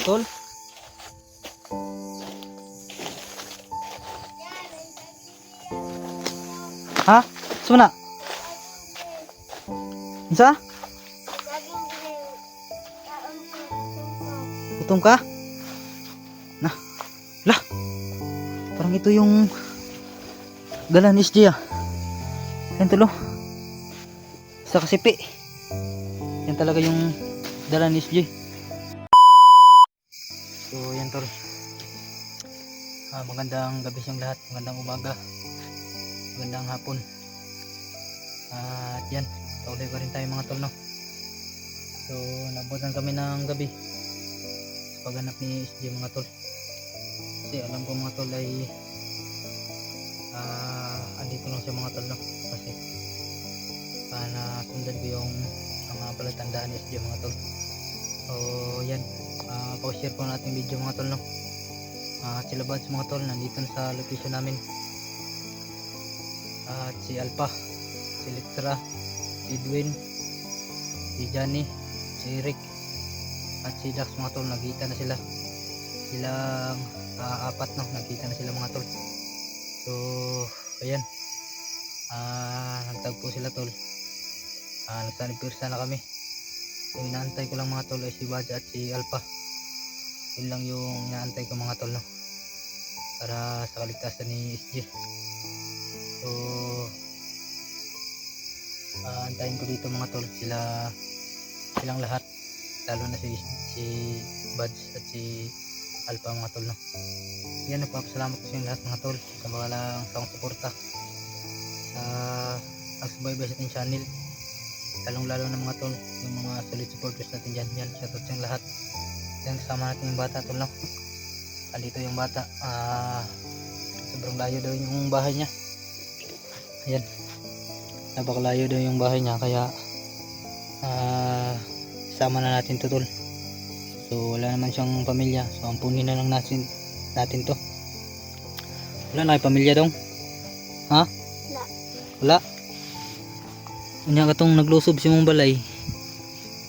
Tol? Ha? Sumana? Isa? Gutom ka? Nah. Lah. Parang ito yung dala ni SJ ah. Yan tulo. Sa kasipi. Yan talaga yung dala ni SJ. So yan tol. Magandang gabi siyang lahat. Magandang umaga. Magandang hapon. At yan. Tuloy pa rin tayo mga tol no. So nabutan kami ng gabi sa paghanap ni SJ mga tol. Kasi alam ko mga tol ay andito lang siya mga tol no. Kasi nasundan ko yung mga palatandaan ni SJ mga tol. So yan. Pa-share po natin video mga tol no. Sila Buds mga tol nandito na sa location namin. At si Alpha, si Litra, si Edwin, si Johnny, si Eric at si Dax mga tol, nagkita na sila. Silang apat no, nagkita na sila mga tol. So ayan, nagtagpo sila tol. Nagsanipirsa na kami. Yung inaantay ko lang mga tol ay si Buds at si Alpha. Yun lang yung inaantay ko mga tol no, para sa kaligtasan ni SJ. So antayin ko dito mga tol silang lahat, lalo na si Buds at si Alpha mga tol no. Yan, nagpapasalamat ko sa inyo lahat mga tol sa mga lang sa suporta sa pagsubaybay sa ating channel, lalong lalo na mga tol yung mga solid supporters natin dyan. Yan, shoutout sa lahat. Yan, kasama natin yung bata tol no. Dito yung bata, sobrang layo daw yung bahay niya. Ayan, napakalayo daw yung bahay niya, kaya sama na natin to tol. So wala naman siyang pamilya, so ampunin na lang natin to. Wala na kayo pamilya dong? Ha? Wala. Unya katong naglusob si mong balay,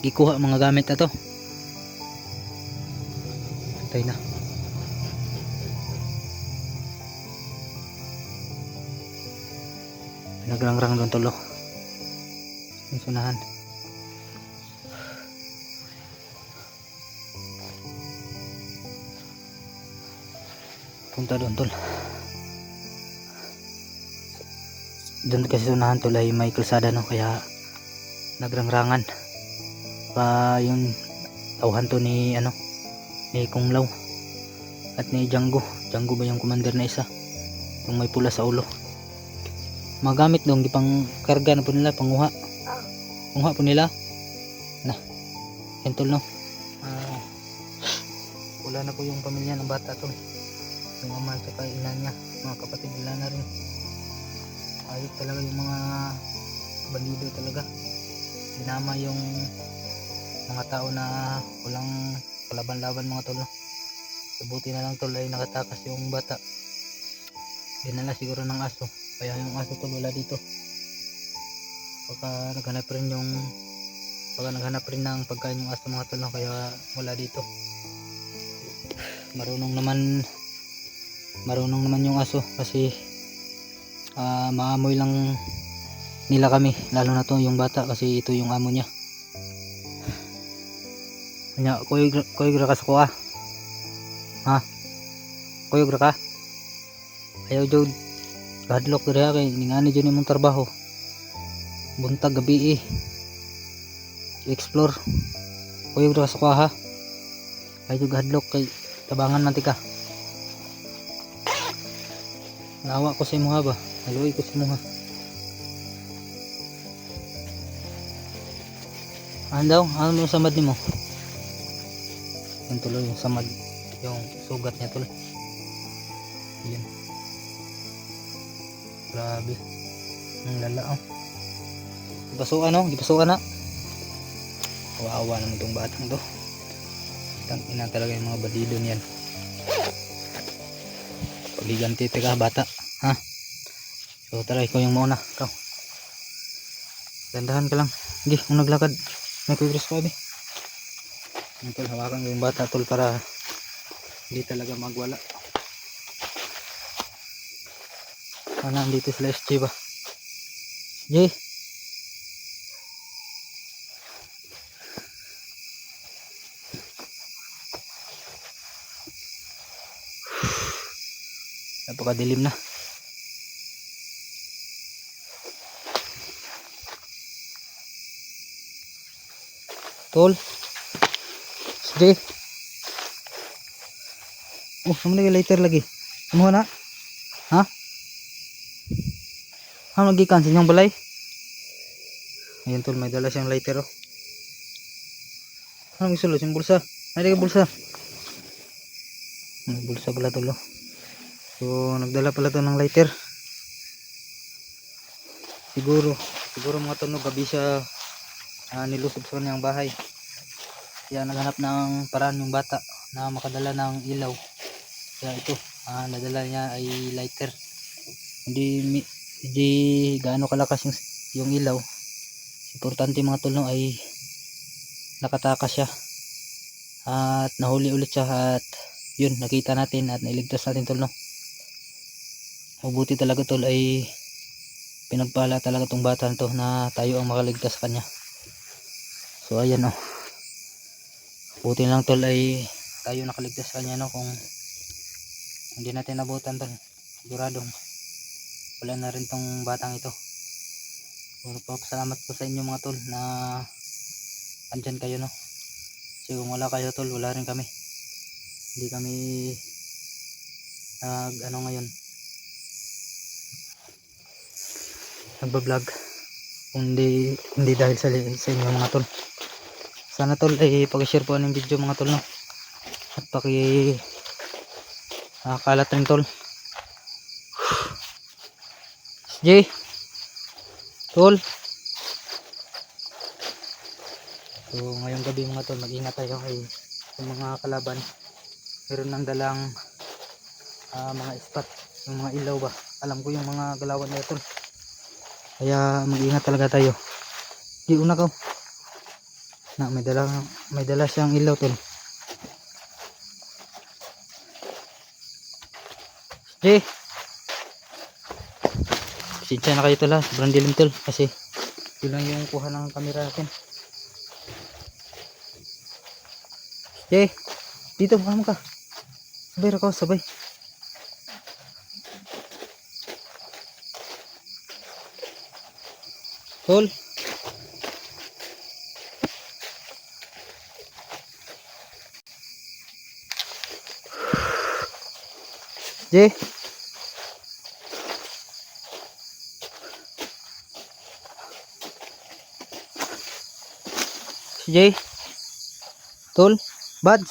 ikuha mga gamit na to. Patay na. Nagrangrang doon tulo yung sunahan. Punta doon tol. Doon kasi sunahan tol ay may kalsada no, kaya nagrangrangan pa yung tauhan to ni ni Kung Lao at ni Django ba yung commander na isa, yung may pula sa ulo. Magamit dong gipang karga na po nila, panguha po nila na hentol no. Wala na po yung pamilya ng bata tol, yung ama at ina niya, mga kapatid nila na rin. Ayos talaga yung mga bandido talaga, dinama yung mga tao na walang kalaban-laban mga tol no. Buti na lang tol ay nakatakas yung bata, dinala siguro ng aso, kaya yung aso tol wala dito. Baka naghanap rin ng pagkain yung aso mga tol no, kaya wala dito. Marunong naman yung aso, kasi maamoy lang nila kami, lalo na to yung bata kasi ito yung amo niya. Kanya kuyog ra ka sa kuha. Ha? Kuyog ra ka? Ayaw jud hadlok diri kay ningani jud imong trabaho. Buntag gabi explore. Kuyog ra ka sa kuha ha. Ayaw jud hadlok kay tabangan man tika. Nawa ko sa imo ha ba? Naluoy ko sa imo ha. Ano yung samad nimo? Yung tuloy yung samad, yung sugat niya tuloy. Yan. Grabe. Ang lala oh. Gipasuan na. Kawawa naman tong batang to. Tangina talaga yung mga bandido niyan. Pagiganti ka bata, ha? So tara, ikaw yung mauna, ikaw. Dandahan ka lang. Hindi, kung naglakad, may kugres ko abi. Yung tol, hawakan ko yung bata tol para hindi talaga magwala. Nandito sila SJ ba? J. Napakadilim na. Tol. SJ. Oh, naman lagi lighter lagi. Ano na? Ha? Nagikan sa inyong balay? Ayun tol, may dala siyang lighter oh. Anong isulo? Yung bulsa? Ay, di ka bulsa. Bulsa pala tol oh. So, nagdala pala to ng lighter. Siguro mga tol no, gabi siya nilusob sa kanyang bahay. Kaya naghanap ng paraan yung bata na makadala ng ilaw. Kaya ito, nadala niya ay lighter. Hindi gaano kalakas yung ilaw. Importante mga tol no, ay nakatakas siya. At nahuli ulit siya at yun, nakita natin at nailigtas natin tol no. Mabuti talaga tol ay pinagpala talaga tong bata to na tayo ang makaligtas kanya. So ayan oh. Buti lang tol ay tayo nakaligtas kanya no, kung hindi natin nabutan tol, siguradong wala na rin tong batang ito. So nagpapasalamat ko sa inyo mga tol na andyan kayo no. Kasi kung wala kayo tol, wala rin kami. Hindi kami ngayon nagbablog kung hindi dahil sa inyo mga tol. Sana tol ay pag-share po ng video mga tol no, at kalat rin tol. J tol. So ngayong gabi mga tol, mag-ingat tayo kay yung mga kalaban meron nang dalang mga spot, yung mga ilaw ba, alam ko yung mga galawan nila tol, kaya mag-ingat talaga tayo. Di una ko na may dala siyang ilaw tol. J sinsya na kayo tol ha, sobrang dilim tol kasi yun lang yung kuha ng camera natin. J dito mo ka, sabay ra ka, sabay tol. J J tol, buds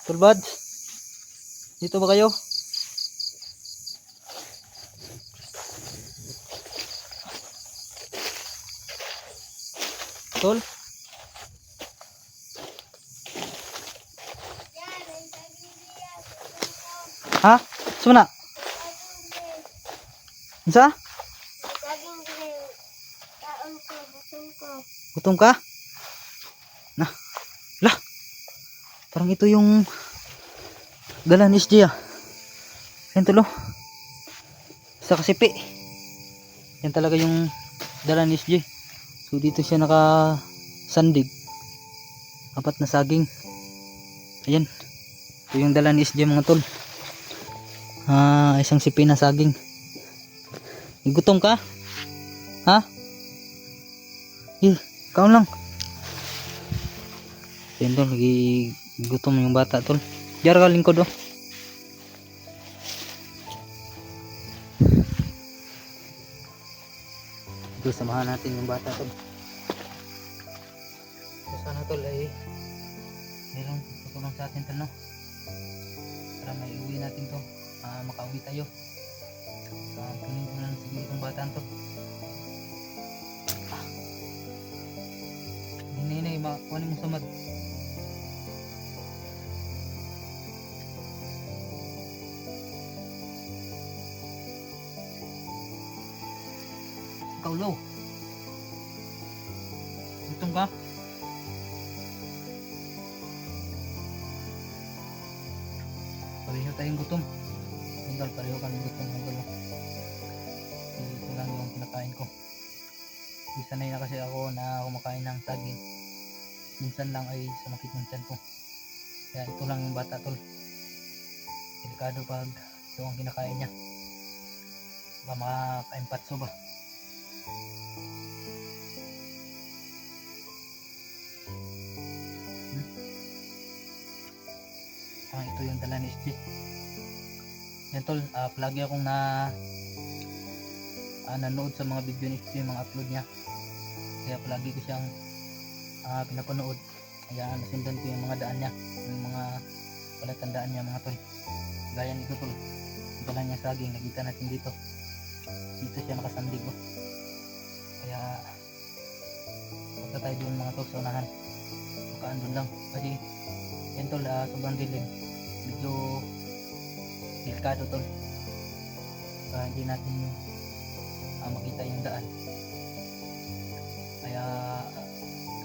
tol, buds dito ba kayo tol? Ha? Sumana? Isa? Gutom ka? Nah, lah. Parang ito yung dala ni SJ ah. Yan tulo. Sa kasipi. Yan talaga yung dala ni SJ. So dito siya nakasandig. 4 na saging. Ayan. Ito yung dala ni SJ mga tol. Isang sipi na saging. Gutom ka? Ha? Kaon lang. Yan tol, gutom yung bata tol. Diyan ka lingkod oh. Ito, samahan natin yung bata tol. So sana tol ay mayroong tutulong sa atin tol no, para may uwi natin to, makauwi tayo. Kunin ko lang siguro itong bata to. Hinay kunin mo samad. Ikaw low. Gutom ka? Pareho tayong gutom. Tol, pareho kami gutom ng gulo. Ito lang yung kinakain ko. Di sanay na kasi ako na kumakain ng saging. Minsan lang ay sumakit yung tiyan ko. Kaya ito lang yung bata, tol. Delikado pag ito ang kinakain niya. Baka makaka-impatso ba? Ito yung dala ni SG. Yan tol, palagi akong nanood sa mga video ni SG, mga upload niya. Kaya palagi ko siyang pinapanood. Kaya nasundan ko yung mga daan niya, yung mga palatandaan niya mga tol. Gaya nito tol, dala niya saging, nakita natin dito. Dito siya nakasandig ko. Kaya punta tayo doon mga tol sa unahan. Baka andun lang kasi yan tol, sobrang dilim, medyo delikado tol. Hindi natin makita yung daan. Kaya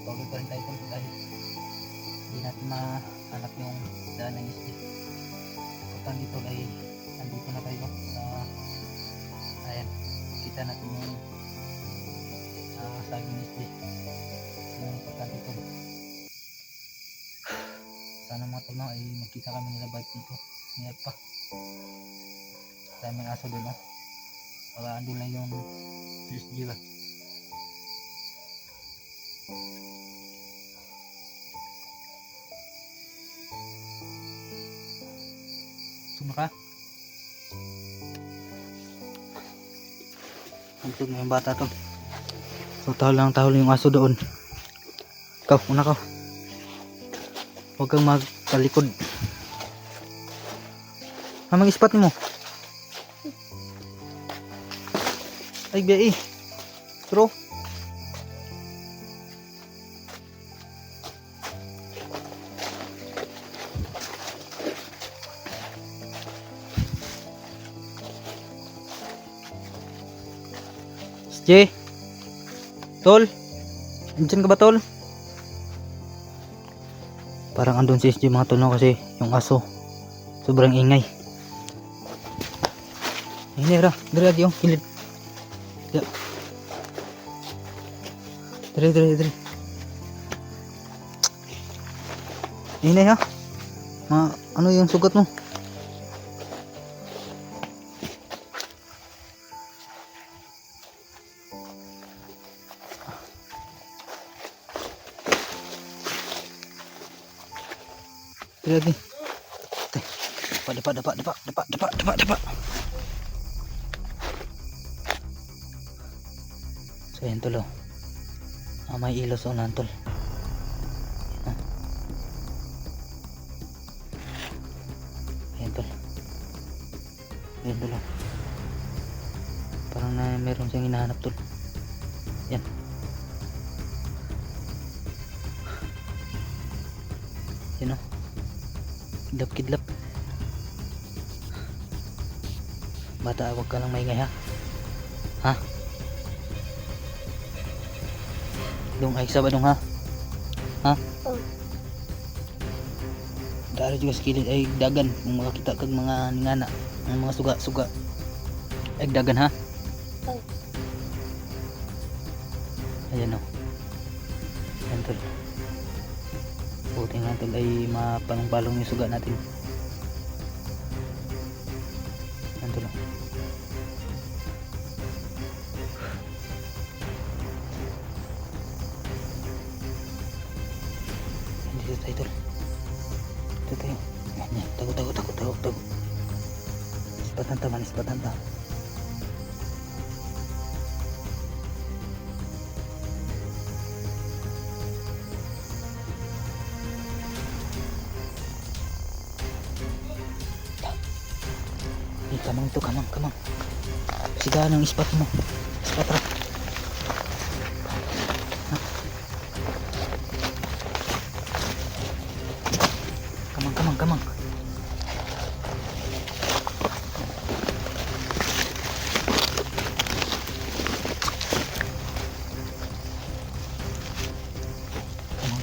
patuloy pa rin tayo tol dahil hindi natin mahanap yung daan ng SG. Pagkaan dito ay nandito na tayo sa ayan, kita natin yung saging SG yung pagkaan dito. Sana mga tol ay magkita kami nila bike dito. Ingat pa, daming aso doon para andun lang yung SG ba. Suma ka? Antog na yung bata to. So tahol yung aso doon. Ikaw, una ka. Huwag kang magkalikod. Hamang ispat mo. Ay biya Bro. SG. Tol. Diyan ka ba tol? Parang andun si SG mga tol no, kasi yung aso sobrang ingay. Ini ra, diri agi yung kilid. Ya. Diri. Ini ha. Ano yung sugat mo? Diri agi. Dapat. So yan tol may ilos o nan tol. Yan tol. Parang meron siyang hinahanap tol. Yan. Yan o. Kidlap. Bata, huwag ka lang maingay ha. Ha? Dong ay sabad dong ha. Ha? Dari juga skillet ay dagan kung makakita kag mga ningana, ng mga suga. Ay dagan ha. Ayan o. Ayan tol. Buti nga tol ay mapalong-palong yung suga natin. Ayan tol. Dito tayo. Yan. Tago. Ispatan ta. Kamang. Siga ng ispat mo. Ispat ra. Kamang.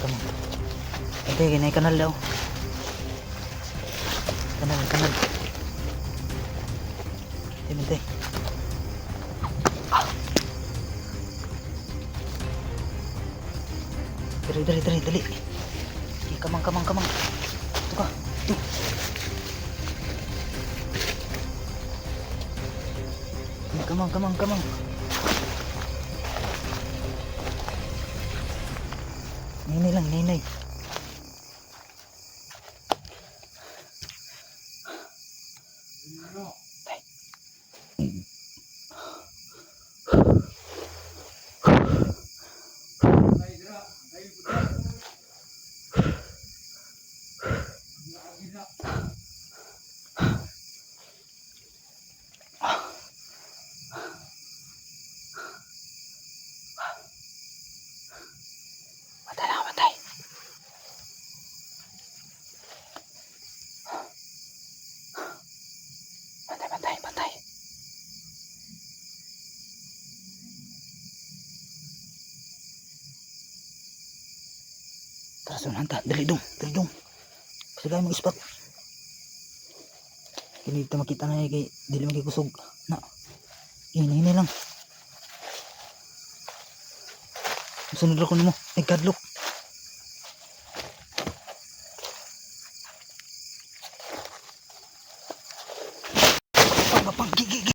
kamang. Bantay, ganay kanal daw. Kanal. Bantay. Dali. Okay, kamang. Ito ka. Ito. Kamang. Ninay. Bantay. Bantay. Tara, sunan ta. Dali dong. Sige mo ispat. Kini dito makita na kay dili magikusog na. Ini lang. Sunod ko nimo. Nagkadlok.